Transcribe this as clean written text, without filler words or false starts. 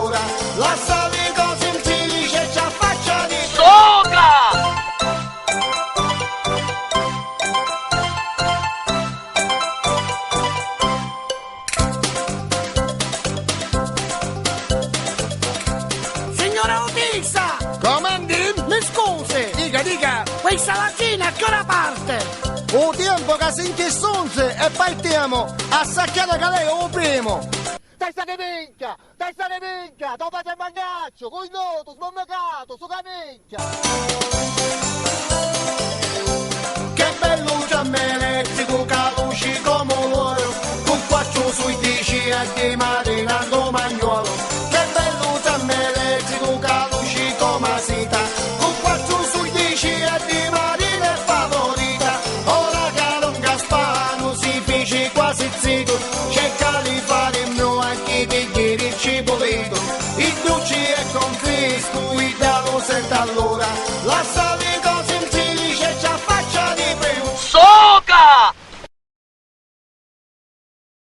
allora, la solita semplice ci affaccia di Soga! Signora Otissa! comandi? Mi scusi! Dica, Questa mattina a che ora parte? o tempo che si intessunze e partiamo a sacchiare che lei è o primo. Testa di minchia, dopo c'è il mangaccio, con il noto, sbombecato, su camicchia. Che bello giamme elettrico che luci come l'oro, con quattro sui dici e di marinando magnuolo. Che bello giamme elettrico che luci come seta, con quattro sui dici e di marina è favorita. Ora che non Gaspano si fece quasi zitto, cerca di fare il mio anche di ieri il cibolito. Il duci è con Cristo, il dallo senta allora.